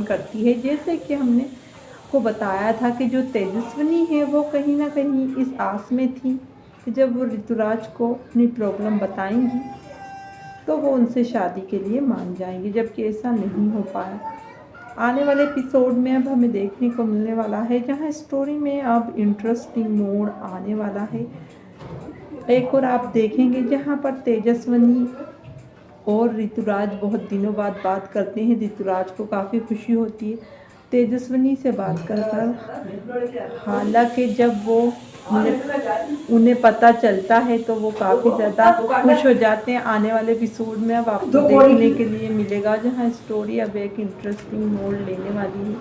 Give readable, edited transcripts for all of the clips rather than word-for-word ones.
करती है। जैसे कि हमने को बताया था कि जो तेजस्विनी है वो कहीं ना कहीं इस आस में थी कि जब वो ऋतुराज को अपनी प्रॉब्लम बताएंगी तो वो उनसे शादी के लिए मान जाएंगे, जबकि ऐसा नहीं हो पाया। आने वाले एपिसोड में अब हमें देखने को मिलने वाला है जहां स्टोरी में अब इंटरेस्टिंग मोड़ आने वाला है। एक और आप देखेंगे जहां पर तेजस्विनी और ऋतुराज बहुत दिनों बाद बात करते हैं। ऋतुराज को काफ़ी खुशी होती है तेजस्विनी से बात कर। हालांकि जब वो उन्हें पता चलता है तो वो काफ़ी ज़्यादा खुश हो जाते हैं। आने वाले एपिसोड में अब आपको देखने के लिए मिलेगा जहां स्टोरी अब एक इंटरेस्टिंग मोड़ लेने वाली है,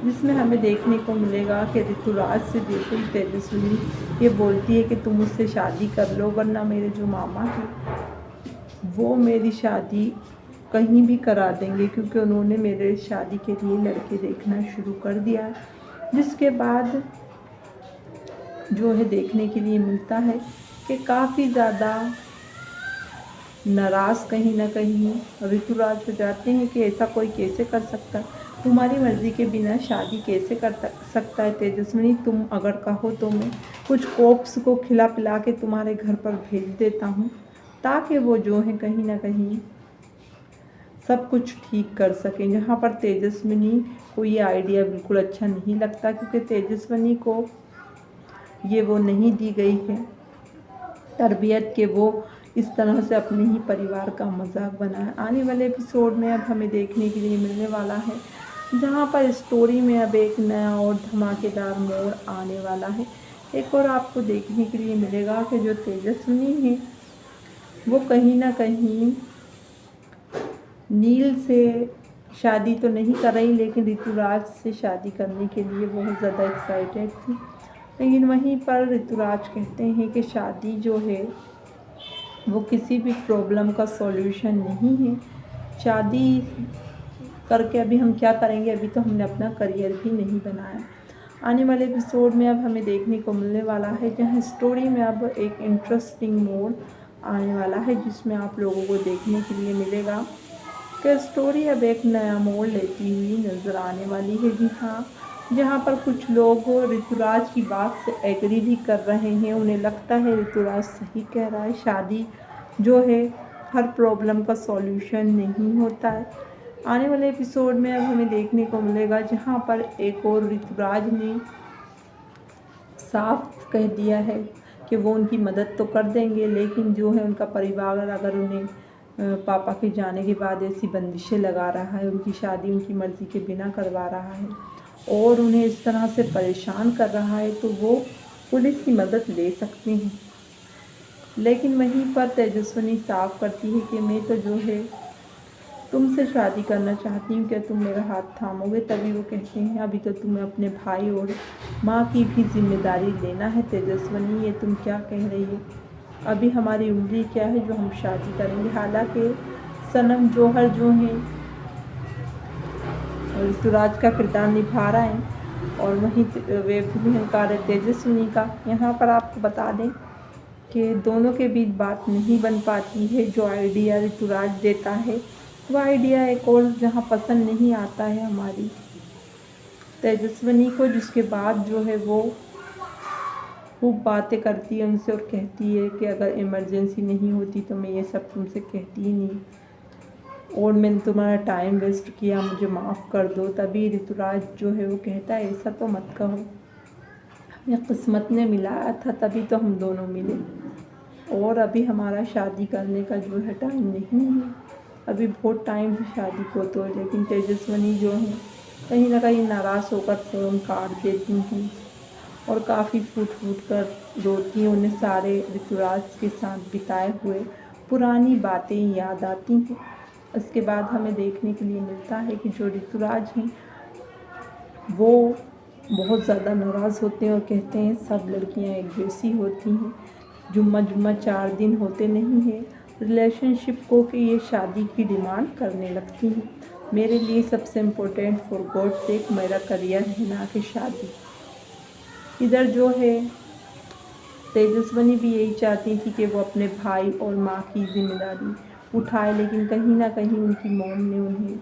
जिसमें हमें देखने को मिलेगा कि ऋतुराज से जैसे ही तेजस्विनी ये बोलती है कि तुम मुझसे शादी कर लो, वरना मेरे जो मामा हैं वो मेरी शादी कहीं भी करा देंगे, क्योंकि उन्होंने मेरे शादी के लिए लड़के देखना शुरू कर दिया है। जिसके बाद जो है देखने के लिए मिलता है कि काफ़ी ज़्यादा नाराज़ कहीं ना कहीं ऋतुराज हो जाते हैं कि ऐसा कोई कैसे कर सकता है, तुम्हारी मर्ज़ी के बिना शादी कैसे कर सकता है तेजस्विनी, तुम अगर कहो तो मैं कुछ कोप्स को खिला पिला के तुम्हारे घर पर भेज देता हूँ, ताकि वो जो है कहीं ना कहीं सब कुछ ठीक कर सकें। जहाँ पर तेजस्विनी को ये आइडिया बिल्कुल अच्छा नहीं लगता, क्योंकि तेजस्विनी को ये वो नहीं दी गई है तरबियत के वो इस तरह से अपने ही परिवार का मजाक बनाए। आने वाले एपिसोड में अब हमें देखने के लिए मिलने वाला है जहाँ पर स्टोरी में अब एक नया और धमाकेदार मोड़ आने वाला है। एक और आपको देखने के लिए मिलेगा कि जो तेजस्विनी है वो कहीं ना कहीं नील से शादी तो नहीं कर रही, लेकिन ऋतुराज से शादी करने के लिए बहुत ज़्यादा एक्साइटेड थी। लेकिन वहीं पर ऋतुराज कहते हैं कि शादी जो है वो किसी भी प्रॉब्लम का सॉल्यूशन नहीं है। शादी करके अभी हम क्या करेंगे, अभी तो हमने अपना करियर भी नहीं बनाया। आने वाले एपिसोड में अब हमें देखने को मिलने वाला है जहाँ स्टोरी में अब एक इंटरेस्टिंग मोड़ आने वाला है, जिसमें आप लोगों को देखने के लिए मिलेगा कि स्टोरी अब एक नया मोड़ लेती हुई नज़र आने वाली है। जी हाँ, जहाँ पर कुछ लोग ऋतुराज की बात से एग्री भी कर रहे हैं, उन्हें लगता है ऋतुराज सही कह रहा है, शादी जो है हर प्रॉब्लम का सॉल्यूशन नहीं होता है। आने वाले एपिसोड में अब हमें देखने को मिलेगा जहाँ पर एक और ऋतुराज ने साफ कह दिया है कि वो उनकी मदद तो कर देंगे, लेकिन जो है उनका परिवार अगर उन्हें पापा के जाने के बाद ऐसी बंदिशें लगा रहा है, उनकी शादी उनकी मर्ज़ी के बिना करवा रहा है और उन्हें इस तरह से परेशान कर रहा है, तो वो पुलिस की मदद ले सकते हैं। लेकिन वहीं पर तेजस्विनी साफ करती है कि मैं तो जो है तुमसे शादी करना चाहती हूँ, क्या तुम मेरा हाथ थामोगे। तभी वो कहते हैं अभी तो तुम्हें अपने भाई और माँ की भी जिम्मेदारी लेना है तेजस्विनी, ये तुम क्या कह रही है, अभी हमारी उम्र क्या है जो हम शादी करेंगे। हालांकि सनम जौहर जो हैं ऋतुराज का किरदार निभा रहे हैं और वहीं वे भी अहंकार है तेजस्विनी का। यहाँ पर आपको बता दें कि दोनों के बीच बात नहीं बन पाती है। जो आइडिया ऋतुराज देता है वो आइडिया एक और जहाँ पसंद नहीं आता है हमारी तेजस्विनी को, जिसके बाद जो है वो खूब बातें करती है उनसे और कहती है कि अगर इमरजेंसी नहीं होती तो मैं ये सब तुमसे कहती ही नहीं और मैंने तुम्हारा टाइम वेस्ट किया, मुझे माफ़ कर दो। तभी ऋतुराज जो है वो कहता है ऐसा तो मत कहो, हमें किस्मत ने मिलाया था तभी तो हम दोनों मिले और अभी हमारा शादी करने का जो है टाइम नहीं है, अभी बहुत टाइम है शादी को तो। लेकिन तेजस्विनी जो है कहीं ना कहीं नाराज़ होकर फ़ोन काट देती हैं और काफ़ी फूट फूट कर रोती हैं। उन्हें सारे ऋतुराज के साथ बिताए हुए पुरानी बातें याद आती हैं। उसके बाद हमें देखने के लिए मिलता है कि जो ऋतुराज हैं वो बहुत ज़्यादा नाराज़ होते हैं और कहते हैं सब लड़कियां एक जैसी होती हैं, जुम्मा जुम्मा 4 दिन होते नहीं हैं रिलेशनशिप को कि ये शादी की डिमांड करने लगती हैं। मेरे लिए सबसे इम्पोर्टेंट फॉर गॉड सेक मेरा करियर है, ना कि शादी। इधर जो है तेजस्विनी भी यही चाहती थी कि वो अपने भाई और माँ की जिम्मेदारी उठाए, लेकिन कहीं ना कहीं उनकी मॉम ने उन्हें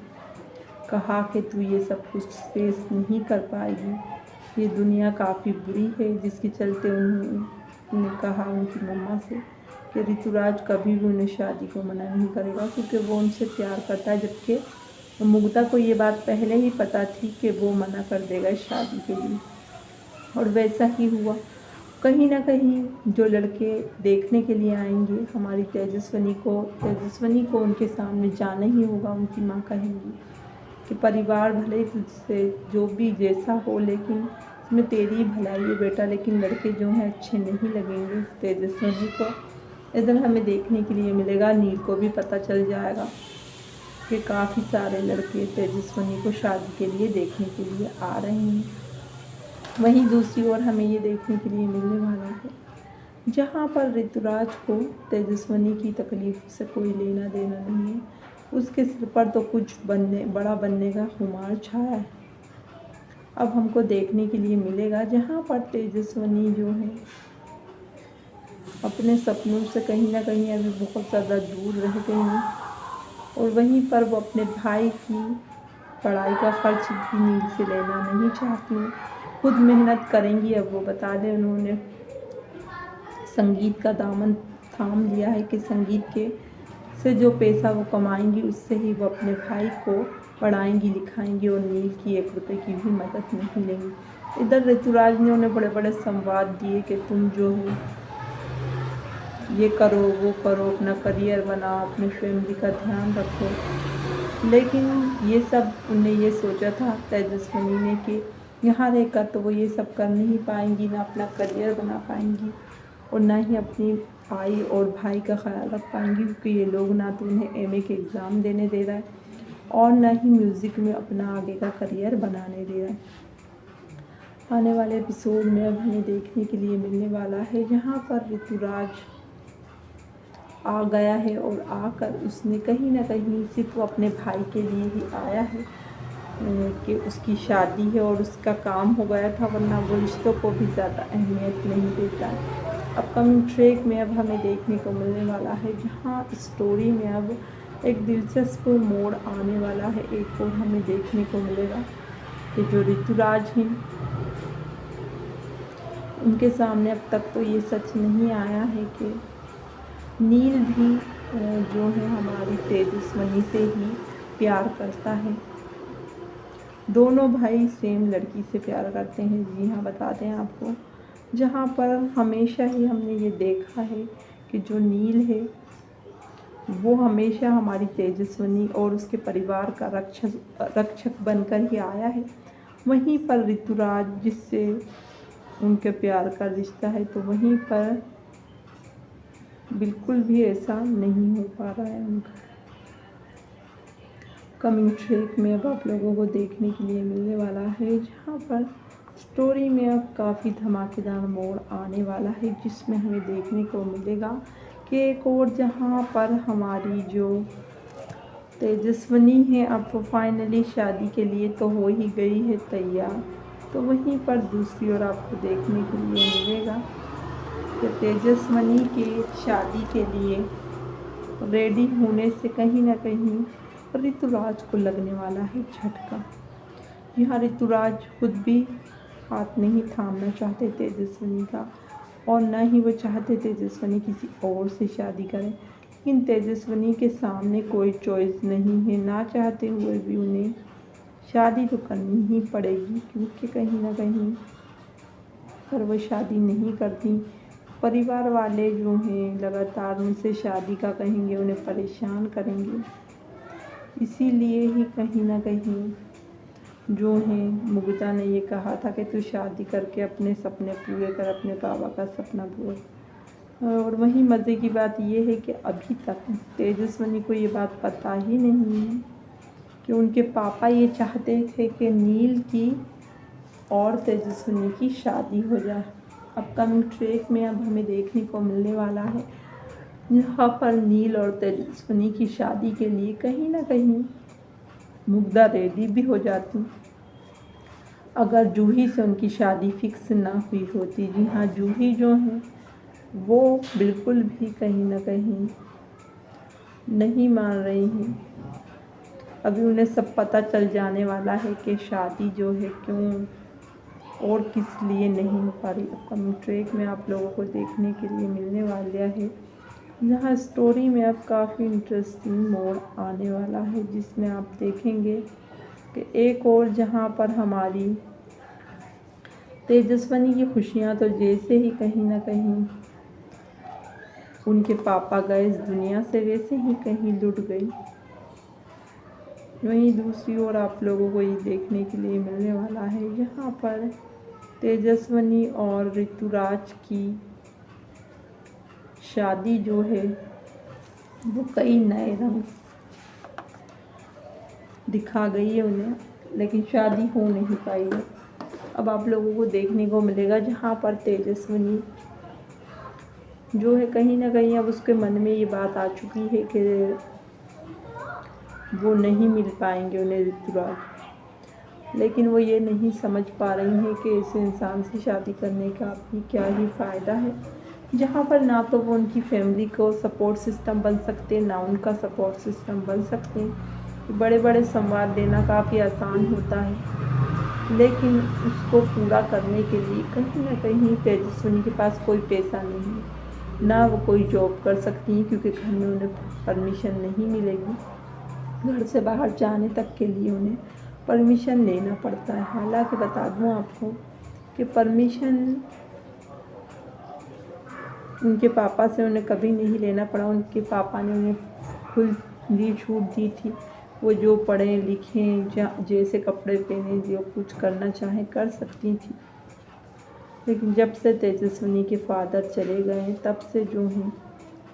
कहा कि तू ये सब कुछ फेस नहीं कर पाएगी, ये दुनिया काफ़ी बुरी है, जिसके चलते उन्होंने कहा उनकी मम्मा से कि ऋतुराज कभी भी उन्हें शादी को मना नहीं करेगा, क्योंकि वो उनसे प्यार करता है। जबकि मुग्धा को ये बात पहले ही पता थी कि वो मना कर देगा इस शादी के लिए, और वैसा ही हुआ। कहीं ना कहीं जो लड़के देखने के लिए आएंगे हमारी तेजस्विनी को उनके सामने जाना ही होगा। उनकी माँ कहेंगी कि परिवार भले तुझसे जो भी जैसा हो, लेकिन इसमें तेरी भलाई है बेटा, लेकिन लड़के जो हैं अच्छे नहीं लगेंगे तेजस्विनी को। इधर हमें देखने के लिए मिलेगा नील को भी पता चल जाएगा कि काफ़ी सारे लड़के तेजस्विनी को शादी के लिए देखने के लिए आ रहे हैं। वहीं दूसरी ओर हमें ये देखने के लिए मिलने वाला है जहाँ पर ऋतुराज को तेजस्विनी की तकलीफ से कोई लेना देना नहीं है। उसके सिर पर तो कुछ बड़ा बनने का खुमार छाया है। अब हमको देखने के लिए मिलेगा जहाँ पर तेजस्विनी जो है अपने सपनों से कहीं ना कहीं अभी बहुत ज़्यादा दूर रह गई हैं, और वहीं पर वो अपने भाई की पढ़ाई का खर्च भी नील से लेना नहीं चाहती, खुद मेहनत करेंगी। अब वो बता दें उन्होंने संगीत का दामन थाम लिया है कि संगीत के से जो पैसा वो कमाएंगी उससे ही वो अपने भाई को पढ़ाएंगी लिखाएंगी, और नील की 1 रुपए की भी मदद नहीं लेंगी। इधर ऋतुराज ने उन्हें बड़े बड़े संवाद दिए कि तुम जो है ये करो वो करो, अपना करियर बनाओ, अपनी फैमिली का ध्यान रखो। लेकिन ये सब उन्हें ये सोचा था तेजस्विनी ने कि यहाँ रहकर तो वो ये सब कर नहीं पाएंगी, ना अपना करियर बना पाएंगी और ना ही अपनी भाई और भाई का ख्याल रख पाएंगी, क्योंकि ये लोग ना तो उन्हें एमए के एग्ज़ाम देने दे रहा है और ना ही म्यूज़िक में अपना आगे का करियर बनाने दे रहा है। आने वाले एपिसोड में अब हमें देखने के लिए मिलने वाला है जहाँ पर ऋतुराज आ गया है और आकर उसने कहीं ना कहीं सिर्फ अपने भाई के लिए ही आया है कि उसकी शादी है और उसका काम हो गया था, वरना वो रिश्तों को भी ज़्यादा अहमियत नहीं देता है। अपकमिंग ट्रैक में अब हमें देखने को मिलने वाला है जहाँ स्टोरी में अब एक दिलचस्प मोड़ आने वाला है। एक और हमें देखने को मिलेगा कि जो ऋतुराज हैं उनके सामने अब तक तो ये सच नहीं आया है कि नील भी जो है हमारी तेजस्विनी से ही प्यार करता है। दोनों भाई सेम लड़की से प्यार करते हैं। जी हाँ, बताते हैं आपको, जहाँ पर हमेशा ही हमने ये देखा है कि जो नील है वो हमेशा हमारी तेजस्विनी और उसके परिवार का रक्षक बनकर ही आया है। वहीं पर ऋतुराज जिससे उनके प्यार का रिश्ता है, तो वहीं पर बिल्कुल भी ऐसा नहीं हो पा रहा है उनका। कमिंग ट्रैक में अब आप लोगों को देखने के लिए मिलने वाला है जहाँ पर स्टोरी में अब काफ़ी धमाकेदार मोड़ आने वाला है, जिसमें हमें देखने को मिलेगा कि एक और जहाँ पर हमारी जो तेजस्विनी है अब वो फाइनली शादी के लिए तो हो ही गई है तैयार, तो वहीं पर दूसरी ओर आपको देखने के लिए मिलेगा कि तेजस्विनी के शादी के लिए रेडी होने से कहीं ना कहीं ऋतुराज को लगने वाला है झटका। यहाँ ऋतुराज खुद भी हाथ नहीं थामना चाहते तेजस्विनी का, और ना ही वो चाहते तेजस्विनी किसी और से शादी करें, लेकिन तेजस्विनी के सामने कोई चॉइस नहीं है। ना चाहते हुए भी उन्हें शादी तो करनी ही पड़ेगी, क्योंकि कहीं ना कहीं अगर वो शादी नहीं करती परिवार वाले जो हैं लगातार उनसे शादी का कहेंगे, उन्हें परेशान करेंगे। इसीलिए ही कहीं ना कहीं जो है मुग्धा ने ये कहा था कि तू शादी करके अपने सपने पूरे कर, अपने बाबा का सपना पूरा। और वहीं मज़े की बात ये है कि अभी तक तेजस्विनी को ये बात पता ही नहीं है कि उनके पापा ये चाहते थे कि नील की और तेजस्विनी की शादी हो जाए। अपकमिंग ट्रैक में अब हमें देखने को मिलने वाला है यहाँ पर नील और तेजस्विनी की शादी के लिए कहीं ना कहीं मुग्धा रेडी भी हो जाती अगर जूही से उनकी शादी फिक्स ना हुई होती। जी हाँ, जूही जो है वो बिल्कुल भी कहीं ना कहीं नहीं मान रही हैं। अभी उन्हें सब पता चल जाने वाला है कि शादी जो है क्यों और किस लिए नहीं हो पा रही। अपकमिंग ट्रैक में आप लोगों को देखने के लिए मिलने वाला है, जहाँ स्टोरी में अब काफ़ी इंटरेस्टिंग मोड़ आने वाला है, जिसमें आप देखेंगे कि एक और जहाँ पर हमारी तेजस्विनी की खुशियाँ तो जैसे ही कहीं ना कहीं उनके पापा गए इस दुनिया से, वैसे ही कहीं लुट गई। वहीं दूसरी ओर आप लोगों को ये देखने के लिए मिलने वाला है, यहाँ पर तेजस्विनी और ऋतुराज की शादी जो है वो कई नए रंग दिखा गई है उन्हें, लेकिन शादी हो नहीं पाई है। अब आप लोगों को देखने को मिलेगा जहाँ पर तेजस्विनी जो है कहीं ना कहीं अब उसके मन में ये बात आ चुकी है कि वो नहीं मिल पाएंगे उन्हें ऋतुराज, लेकिन वो ये नहीं समझ पा रही हैं कि ऐसे इंसान से शादी करने का भी क्या ही फ़ायदा है, जहाँ पर ना तो वो उनकी फैमिली को सपोर्ट सिस्टम बन सकते, ना उनका सपोर्ट सिस्टम बन सकते। बड़े बड़े संवाद देना काफ़ी आसान होता है, लेकिन उसको पूरा करने के लिए कहीं ना कहीं तेजस्विनी के पास कोई पैसा नहीं है, ना वो कोई जॉब कर सकती हैं क्योंकि घर में उन्हें परमिशन नहीं मिलेगी। घर से बाहर जाने तक के लिए उन्हें परमिशन लेना पड़ता है। हालांकि बता दूं आपको कि परमिशन उनके पापा से उन्हें कभी नहीं लेना पड़ा। उनके पापा ने उन्हें खुली छूट दी थी, वो जो पढ़ें लिखें, जैसे कपड़े पहने, जो कुछ करना चाहें कर सकती थी। लेकिन जब से तेजस्विनी के फादर चले गए तब से जो है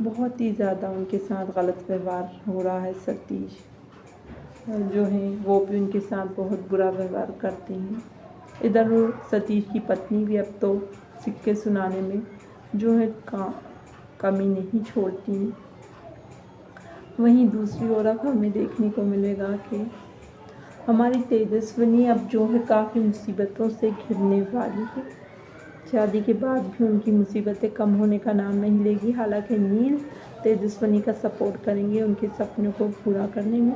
बहुत ही ज़्यादा उनके साथ गलत व्यवहार हो रहा है। सतीश जो है वो भी उनके साथ बहुत बुरा व्यवहार करते हैं। इधर सतीश की पत्नी भी अब तो सिक्के सुनाने में जो है कमी नहीं छोड़ती। वहीं दूसरी ओर अब हमें देखने को मिलेगा कि हमारी तेजस्विनी अब जो है काफ़ी मुसीबतों से घिरने वाली है। शादी के बाद भी उनकी मुसीबतें कम होने का नाम नहीं लेगी। हालांकि नील तेजस्विनी का सपोर्ट करेंगे उनके सपनों को पूरा करने में।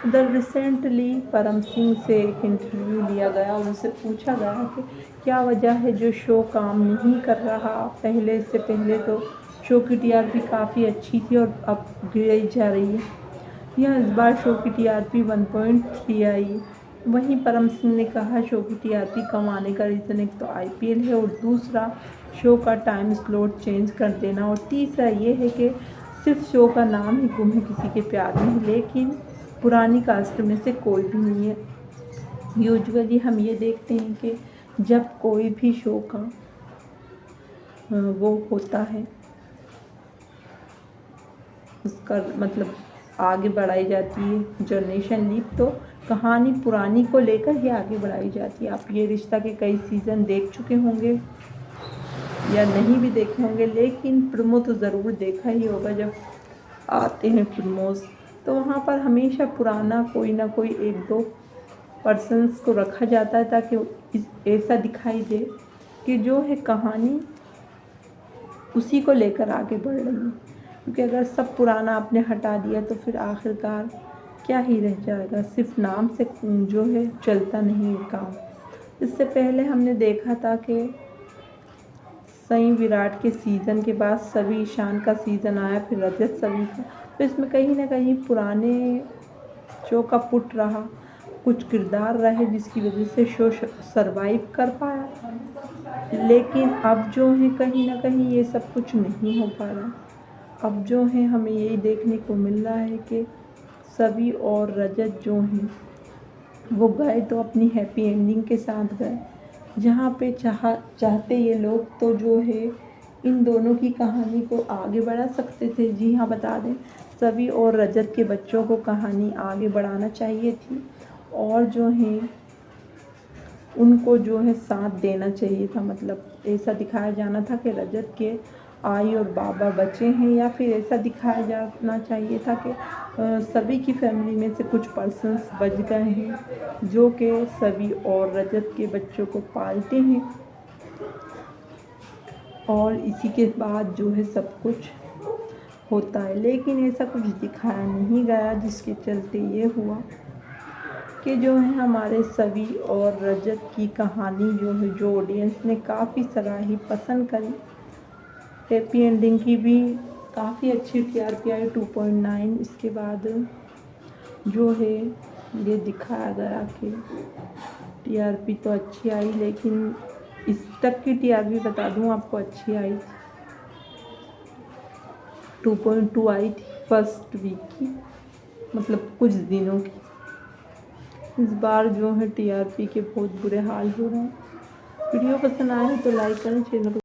उधर रिसेंटली परम सिंह से एक इंटरव्यू लिया गया और उनसे पूछा गया कि क्या वजह है जो शो काम नहीं कर रहा। पहले से पहले तो शो की टीआरपी काफ़ी अच्छी थी और अब गिर जा रही है। यह इस बार शो की टीआरपी 1.3 आई। वहीं परम सिंह ने कहा शो की टीआरपी कम आने का रीज़न एक तो आईपीएल है और दूसरा शो का टाइम स्लॉट चेंज कर देना, और तीसरा ये है कि सिर्फ शो का नाम ही गुम है किसी के प्यार में, लेकिन पुरानी कास्ट में से कोई भी नहीं है। यूजुअली हम ये देखते हैं कि जब कोई भी शो का वो होता है उसका मतलब आगे बढ़ाई जाती है जनरेशन लीप, तो कहानी पुरानी को लेकर ही आगे बढ़ाई जाती है। आप ये रिश्ता के कई सीज़न देख चुके होंगे या नहीं भी देखे होंगे, लेकिन प्रोमो तो ज़रूर देखा ही होगा। जब आते हैं प्रोमोज तो वहाँ पर हमेशा पुराना कोई ना कोई एक दो पर्सन्स को रखा जाता है ताकि ऐसा दिखाई दे कि जो है कहानी उसी को लेकर आगे बढ़ रही है। क्योंकि अगर सब पुराना आपने हटा दिया तो फिर आखिरकार क्या ही रह जाएगा, सिर्फ नाम से जो है चलता नहीं है काम। इससे पहले हमने देखा था कि सई विराट के सीज़न के बाद सभी ईशान का सीज़न आया, फिर रजत सभी का, तो इसमें कहीं ना कहीं पुराने शो का पुट रहा, कुछ किरदार रहे जिसकी वजह से शो सरवाइव कर पाया। लेकिन अब जो है कहीं ना कहीं ये सब कुछ नहीं हो पा रहा। अब जो है हमें यही देखने को मिल रहा है कि सभी और रजत जो हैं वो गए तो अपनी हैप्पी एंडिंग के साथ गए, जहाँ पे चाहते ये लोग तो जो है इन दोनों की कहानी को आगे बढ़ा सकते थे। जी हाँ, बता दें सभी और रजत के बच्चों को कहानी आगे बढ़ाना चाहिए थी और जो है उनको जो है साथ देना चाहिए था। मतलब ऐसा दिखाया जाना था कि रजत के आई और बाबा बचे हैं, या फिर ऐसा दिखाया जाना चाहिए था कि सभी की फैमिली में से कुछ पर्सन्स बच गए हैं जो कि सभी और रजत के बच्चों को पालते हैं, और इसी के बाद जो है सब कुछ होता है। लेकिन ऐसा कुछ दिखाया नहीं गया, जिसके चलते ये हुआ कि जो है हमारे सभी और रजत की कहानी जो है, जो ऑडियंस ने काफ़ी सराही, पसंद करी। हैप्पी एंडिंग की भी काफ़ी अच्छी टीआरपी आई 2.9। इसके बाद जो है ये दिखाया गया कि टीआरपी तो अच्छी आई, लेकिन इस तक की टीआरपी बता दूं आपको अच्छी आई, 2.2 आई थी फर्स्ट वीक की, मतलब कुछ दिनों की। इस बार जो है टीआरपी के बहुत बुरे हाल हो रहे हैं। वीडियो पसंद आए तो लाइक करें, चैनल को